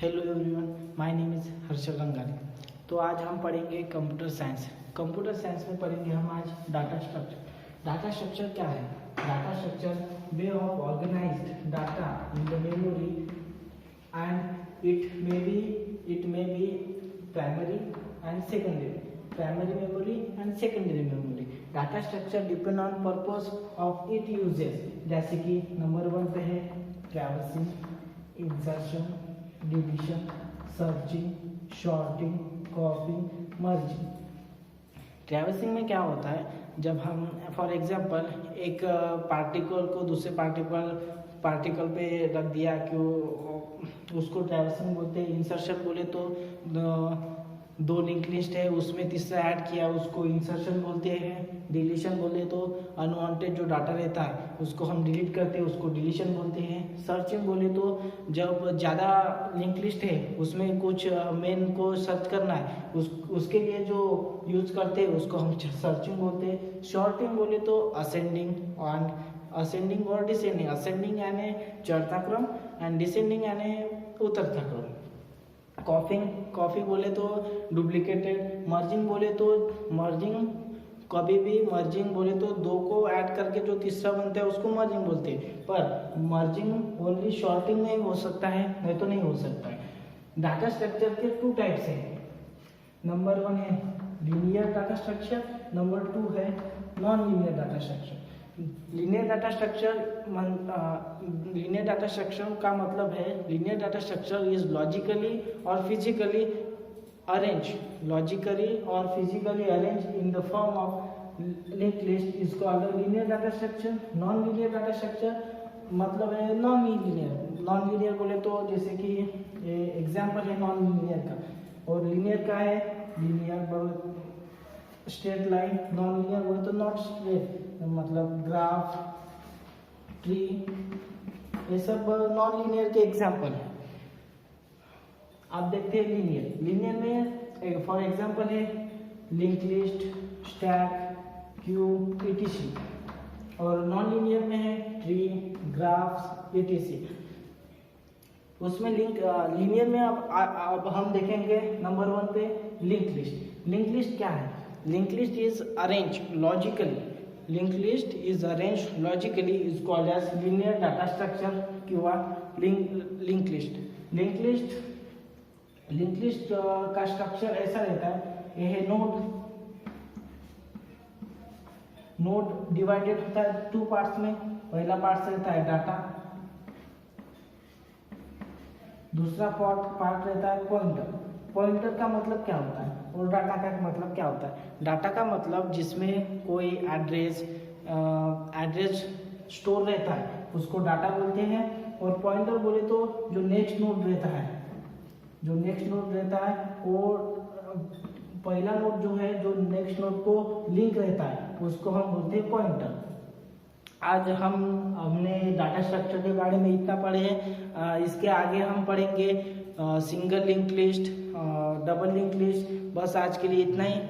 Hello everyone, my name is Harshal Rangari. तो आज हम पढ़ेंगे कंप्यूटर साइंस। कंप्यूटर साइंस में पढ़ेंगे हम आज डाटा स्ट्रक्चर। डाटा स्ट्रक्चर क्या है? Data structure way of organized data in the memory and it may be primary and secondary memory. Data structure depend on purpose of it uses. जैसे कि number 1 पे है traversing, insertion, deletion, searching, sorting, copying, merging. Traversing में क्या होता है? जब हम फॉर एग्जांपल एक पार्टिकल को दूसरे पार्टिकल पे रख दिया कि उसको ट्रैवर्सिंग बोलते हैं। इंसर्शन बोले तो दो लिंक लिस्ट है, उसमें तीसरा ऐड किया, उसको इंसर्शन बोलते हैं। डिलीशन बोले तो अनवांटेड जो डाटा रहता है उसको हम डिलीट करते हैं, उसको डिलीशन बोलते हैं। सर्चिंग बोले तो जब ज़्यादा लिंक लिस्ट है उसमें कुछ मेन को सर्च करना है, उसके लिए जो यूज करते हैं उसको हम सर्चिंग बोलते हैं। शॉर्टिंग बोले तो असेंडिंग और डिसेंडिंग। असेंडिंग यानी चढ़ता क्रम एंड डिसेंडिंग यानी उतरता क्रम। कॉफी बोले तो डुप्लीकेटेड। मर्जिंग बोले तो कभी भी मर्जिंग बोले तो दो को ऐड करके जो तीसरा बनता है उसको मर्जिंग बोलते हैं। पर मर्जिंग ओनली शॉर्टिंग में ही हो सकता है, नहीं तो नहीं हो सकता है। डाटा स्ट्रक्चर के 2 टाइप्स हैं। नंबर 1 है लीनियर डाटा स्ट्रक्चर, नंबर 2 है non linear data structure. Linear data structure का मतलब है linear data structure is logically और physically arrange in the form of link list is called linear data structure. Non linear data structure मतलब है non linear बोले तो जैसे कि एग्जांपल है नॉन लीनियर का, और लीनियर का है linear straight line. Non linear बोले तो नॉट स्ट्रेट, मतलब ग्राफ, ट्री, ये सब नॉन लीनियर के एग्जांपल है। आप देखते हैं लीनियर में फॉर एग्जांपल है link list, stack, Q, etc। और नॉन लीनियर में है ट्री, ग्राफ्स, etc। उसमें लीनियर में अब हम देखेंगे नंबर 1 पे लिंक लिस्ट क्या है? Link list is arrange logically is called as linear data structure किंवा लिंक लिस्ट का स्ट्रक्चर ऐसा रहता है, ये है नोड डिवाइडेड होता है 2 पार्ट्स में। पहला पार्ट रहता है डाटा, दूसरा पार्ट रहता है पॉइंटर का मतलब क्या होता है और डाटा का मतलब क्या होता है? डाटा का मतलब जिसमें कोई एड्रेस स्टोर रहता है उसको डाटा बोलते हैं। और पॉइंटर बोले तो जो नेक्स्ट नोड रहता है वो पहला नोड जो है जो नेक्स्ट नोड को लिंक रहता है उसको हम बोलते हैं पॉइंटर। आज हमने डाटा स्ट्रक्चर के बारे में इतना पढ़े हैं। इसके आगे हम पढ़ेंगे single link list, double link list. बस आज के लिए इतना ही।